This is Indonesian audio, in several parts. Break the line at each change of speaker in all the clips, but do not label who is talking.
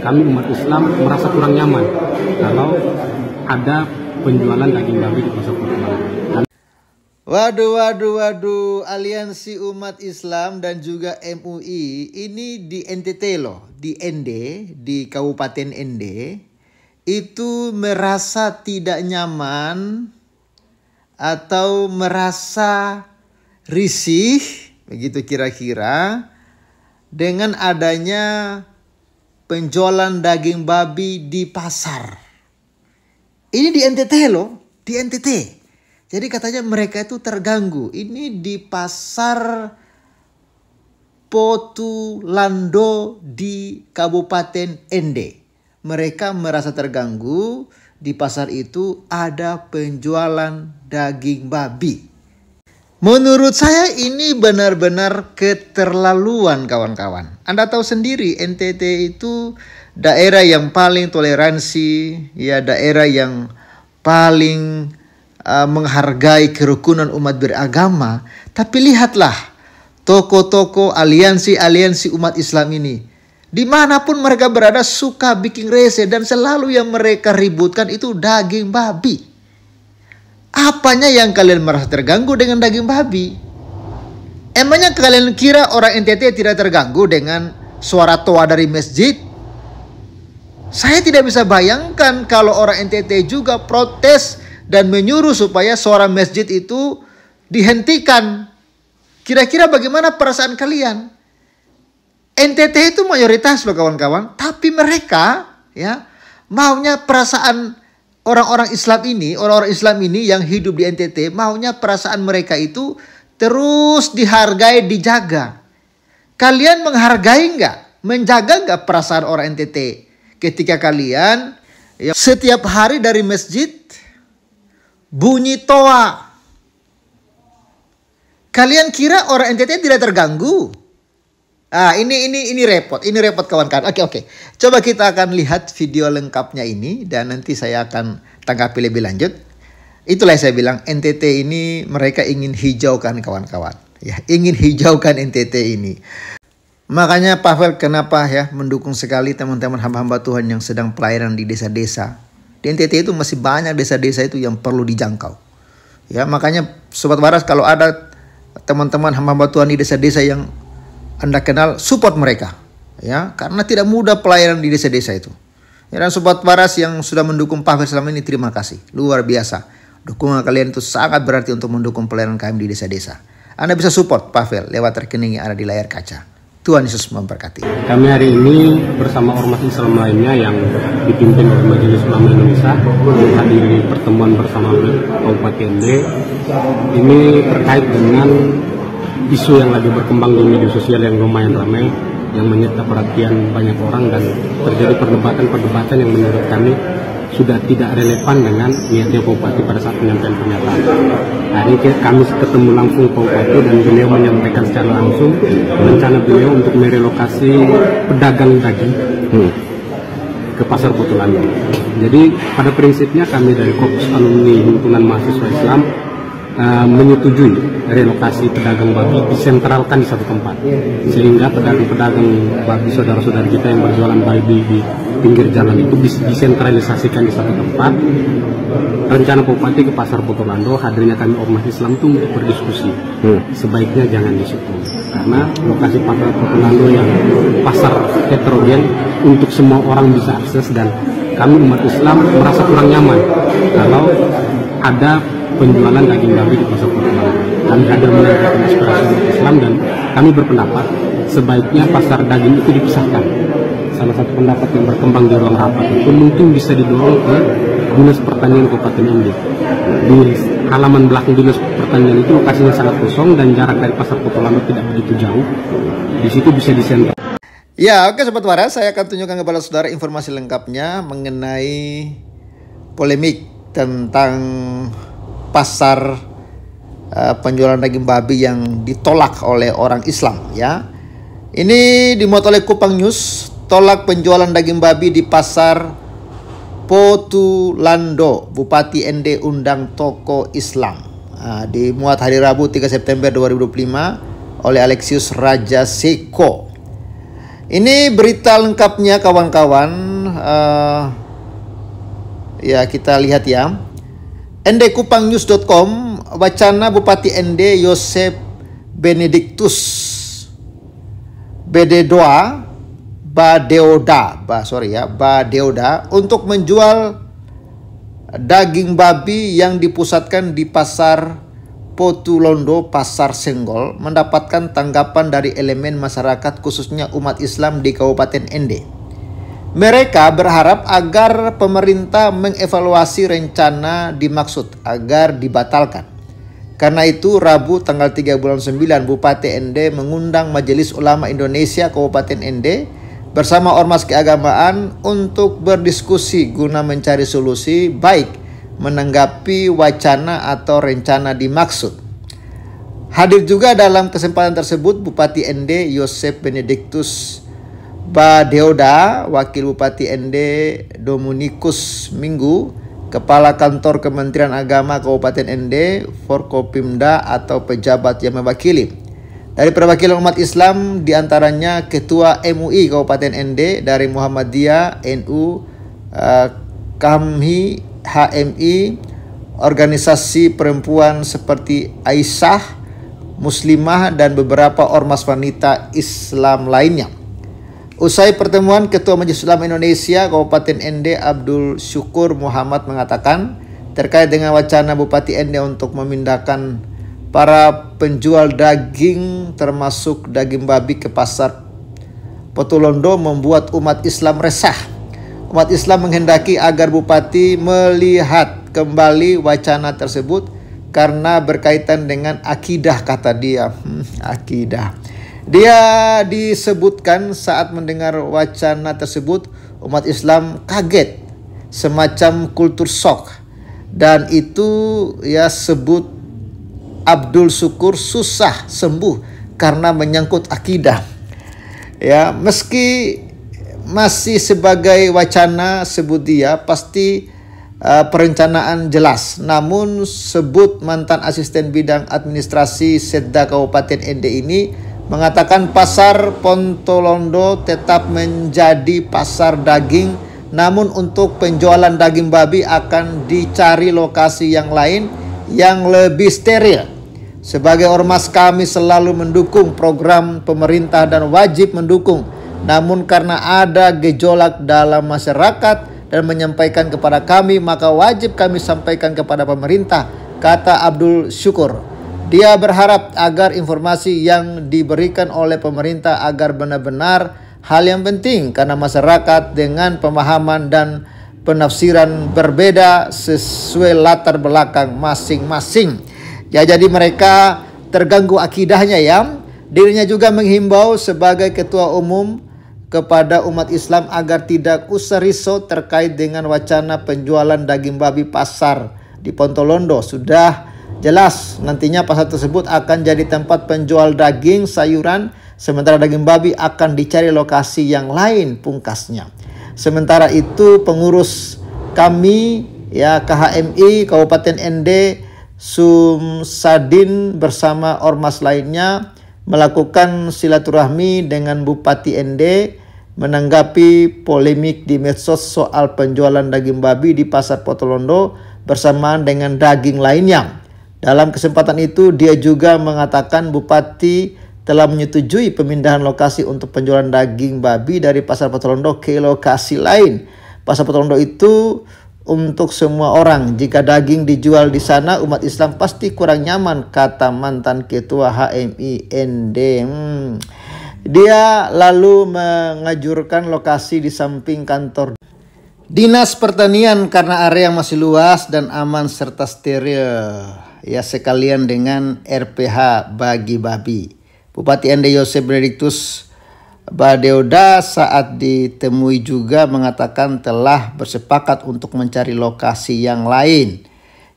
kami umat Islam merasa kurang nyaman kalau ada penjualan daging babi di pasar Potolan.
Waduh, Aliansi Umat Islam dan juga MUI ini di NTT loh, di ND, di Kabupaten ND, itu merasa tidak nyaman atau merasa risih, begitu kira-kira, dengan adanya penjualan daging babi di pasar. Ini di NTT loh, di NTT. Jadi katanya mereka itu terganggu. Ini di pasar Potulando di Kabupaten ND. Mereka merasa terganggu. Di pasar itu ada penjualan daging babi. Menurut saya ini benar-benar keterlaluan kawan-kawan. Anda tahu sendiri NTT itu daerah yang paling toleransi, ya daerah yang paling menghargai kerukunan umat beragama. Tapi lihatlah toko-toko aliansi umat Islam ini. Dimanapun mereka berada suka bikin rese dan selalu yang mereka ributkan itu daging babi. Apanya yang kalian merasa terganggu dengan daging babi? Emangnya kalian kira orang NTT tidak terganggu dengan suara toa dari masjid? Saya tidak bisa bayangkan kalau orang NTT juga protes dan menyuruh supaya suara masjid itu dihentikan. Kira-kira bagaimana perasaan kalian? NTT itu mayoritas loh kawan-kawan, tapi mereka ya maunya perasaan orang-orang Islam ini yang hidup di NTT, maunya perasaan mereka itu terus dihargai, dijaga. Kalian menghargai nggak? Menjaga nggak perasaan orang NTT? Ketika kalian ya, setiap hari dari masjid bunyi toa. Kalian kira orang NTT tidak terganggu? Ini repot kawan-kawan. Oke. Coba kita akan lihat video lengkapnya ini dan nanti saya akan tanggapi lebih lanjut. Itulah yang saya bilang NTT ini mereka ingin hijaukan kawan-kawan. Ya, ingin hijaukan NTT ini. Makanya Pavel kenapa ya mendukung sekali teman-teman hamba-hamba Tuhan yang sedang pelayanan di desa-desa. Di NTT itu masih banyak desa-desa itu yang perlu dijangkau. Ya, makanya Sobat Waras kalau ada teman-teman hamba-hamba Tuhan di desa-desa yang Anda kenal, support mereka. Ya, karena tidak mudah pelayanan di desa-desa itu. Ya, dan Sobat Waras yang sudah mendukung Pavel selama ini, terima kasih. Luar biasa. Dukungan kalian itu sangat berarti untuk mendukung pelayanan kami di desa-desa. Anda bisa support Pavel lewat rekening yang ada di layar kaca. Tuhan Yesus memberkati.
Kami hari ini bersama ormas Islam lainnya yang dipimpin oleh Majelis Ulama Indonesia menghadiri pertemuan bersama Kabupaten ND. Ini terkait dengan isu yang lagi berkembang di media sosial yang lumayan ramai, yang menyita perhatian banyak orang dan terjadi perdebatan yang menurut kami sudah tidak relevan dengan niatnya Bupati pada saat menyampaikan pernyataan. Hari ini kami ketemu langsung Bupati dan beliau menyampaikan secara langsung rencana beliau untuk merelokasi pedagang daging ke pasar Potolan. Jadi pada prinsipnya kami dari Korpus Alumni Himpunan Mahasiswa Islam menyetujui relokasi pedagang babi disentralkan di satu tempat, sehingga pedagang-pedagang babi saudara-saudara kita yang berjualan babi di pinggir jalan itu bisa disentralisasikan di satu tempat. Rencana Bupati ke pasar Potolando, hadirnya kami ormas Islam itu untuk berdiskusi. Sebaiknya jangan di situ, karena lokasi pasar Potolando yang pasar heterogen untuk semua orang bisa akses, dan kami umat Islam merasa kurang nyaman kalau ada penjualan daging babi di pasar Potolando. Kami hadir menyampaikan aspirasi umat Islam dan kami berpendapat sebaiknya pasar daging itu dipisahkan. Salah satu pendapat yang berkembang di ruang rapat itu mungkin bisa didorong ke Dinas Pertanian Kabupaten ND. Di halaman belakang Dinas Pertanian itu lokasinya sangat kosong dan jarak dari pasar Potolando tidak begitu jauh. Di situ bisa disentral.
Ya, oke Sobat Waras, saya akan tunjukkan kepada saudara informasi lengkapnya mengenai polemik tentang pasar penjualan daging babi yang ditolak oleh orang Islam ya. Ini dimuat oleh Kupang News, tolak penjualan daging babi di pasar Potulando, Bupati ND undang toko Islam. Dimuat hari Rabu 3 September 2025 oleh Alexius Raja Seko. Ini berita lengkapnya kawan-kawan. Ya, kita lihat ya. ndkupangnews.com, wacana Bupati Ende Yosep Benedictus Badeoda untuk menjual daging babi yang dipusatkan di Pasar Potulondo, Pasar Senggol, mendapatkan tanggapan dari elemen masyarakat khususnya umat Islam di Kabupaten Ende. Mereka berharap agar pemerintah mengevaluasi rencana dimaksud agar dibatalkan. Karena itu Rabu tanggal 3 bulan 9 Bupati Ende mengundang Majelis Ulama Indonesia Kabupaten Ende bersama ormas keagamaan untuk berdiskusi guna mencari solusi baik menanggapi wacana atau rencana dimaksud. Hadir juga dalam kesempatan tersebut Bupati Ende Yosep Benedictus Badeoda, Wakil Bupati Ende Dominikus Minggu, Kepala Kantor Kementerian Agama Kabupaten Ende, Forkopimda atau pejabat yang mewakili. Dari perwakilan umat Islam diantaranya Ketua MUI Kabupaten Ende dari Muhammadiyah, NU, KAMHI, HMI, organisasi perempuan seperti Aisyah, Muslimah, dan beberapa ormas wanita Islam lainnya. Usai pertemuan, Ketua Majelis Ulama Indonesia Kabupaten Ende Abdul Syukur Muhammad mengatakan terkait dengan wacana Bupati Ende untuk memindahkan para penjual daging termasuk daging babi ke Pasar Potulondo membuat umat Islam resah. Umat Islam menghendaki agar Bupati melihat kembali wacana tersebut karena berkaitan dengan akidah, kata dia. Akidah. Dia disebutkan saat mendengar wacana tersebut umat Islam kaget, semacam kultur shock, dan itu ya sebut Abdul Syukur susah sembuh karena menyangkut akidah. Ya, meski masih sebagai wacana, sebut dia pasti perencanaan jelas. Namun sebut mantan asisten bidang administrasi Setda Kabupaten Ende ini mengatakan Pasar Potulondo tetap menjadi pasar daging, namun untuk penjualan daging babi akan dicari lokasi yang lain yang lebih steril. Sebagai ormas kami selalu mendukung program pemerintah dan wajib mendukung. Namun karena ada gejolak dalam masyarakat dan menyampaikan kepada kami, maka wajib kami sampaikan kepada pemerintah, kata Abdul Syukur. Dia berharap agar informasi yang diberikan oleh pemerintah agar benar-benar hal yang penting karena masyarakat dengan pemahaman dan penafsiran berbeda sesuai latar belakang masing-masing. Ya, jadi mereka terganggu akidahnya ya. Dirinya juga menghimbau sebagai ketua umum kepada umat Islam agar tidak usah risau terkait dengan wacana penjualan daging babi pasar di Potulondo. Sudah jelas nantinya pasar tersebut akan jadi tempat penjual daging sayuran, sementara daging babi akan dicari lokasi yang lain, pungkasnya. Sementara itu pengurus kami ya KHMI Kabupaten Ende Sumsadin bersama ormas lainnya melakukan silaturahmi dengan Bupati Ende menanggapi polemik di medsos soal penjualan daging babi di Pasar Potulondo bersamaan dengan daging lainnya. Dalam kesempatan itu dia juga mengatakan Bupati telah menyetujui pemindahan lokasi untuk penjualan daging babi dari Pasar Potulondo ke lokasi lain. Pasar Potulondo itu untuk semua orang. Jika daging dijual di sana, umat Islam pasti kurang nyaman, kata mantan Ketua HMI ND. Dia lalu mengajurkan lokasi di samping kantor Dinas Pertanian karena area masih luas dan aman serta steril. Ya, sekalian dengan RPH bagi babi. Bupati Ende Yosep Benedictus Badeoda saat ditemui juga mengatakan telah bersepakat untuk mencari lokasi yang lain.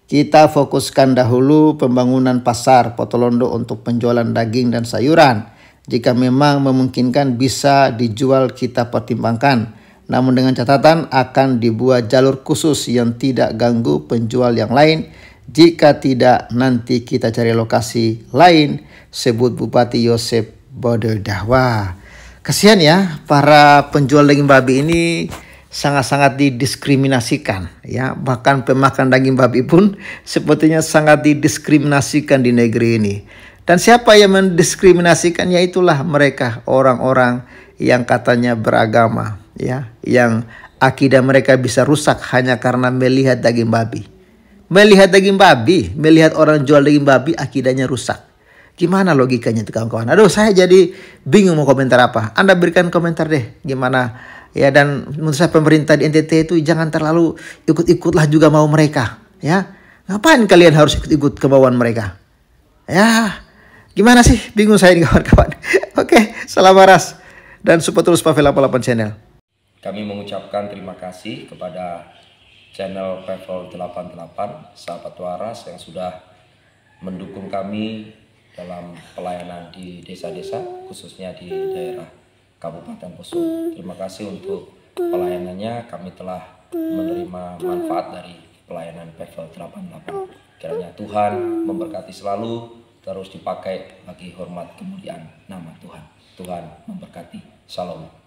Kita fokuskan dahulu pembangunan Pasar Potulondo untuk penjualan daging dan sayuran. Jika memang memungkinkan bisa dijual, kita pertimbangkan. Namun dengan catatan akan dibuat jalur khusus yang tidak ganggu penjual yang lain. Jika tidak, nanti kita cari lokasi lain, sebut Bupati Yosep Badeoda. Wah, Kasihan ya, para penjual daging babi ini sangat-sangat didiskriminasikan ya. Bahkan pemakan daging babi pun sepertinya sangat didiskriminasikan di negeri ini. Dan siapa yang mendiskriminasikan? Ya itulah mereka, orang-orang yang katanya beragama ya, yang akidah mereka bisa rusak hanya karena melihat daging babi. Melihat daging babi, melihat orang jual daging babi, akidahnya rusak. Gimana logikanya itu kawan-kawan? Aduh, saya jadi bingung mau komentar apa. Anda berikan komentar deh gimana. Ya, dan menurut saya pemerintah di NTT itu jangan terlalu ikut-ikutlah juga mau mereka. Ya, ngapain kalian harus ikut-ikut kemauan mereka? Ya, gimana sih? Bingung saya nih kawan-kawan. Oke, salam waras dan support terus Pavel 88 Channel.
Kami mengucapkan terima kasih kepada channel Pavel 88, sahabat waras yang sudah mendukung kami dalam pelayanan di desa-desa, khususnya di daerah Kabupaten Poso. Terima kasih untuk pelayanannya. Kami telah menerima manfaat dari pelayanan Pavel 88. Kiranya Tuhan memberkati selalu, terus dipakai bagi hormat kemuliaan nama Tuhan. Tuhan memberkati. Shalom.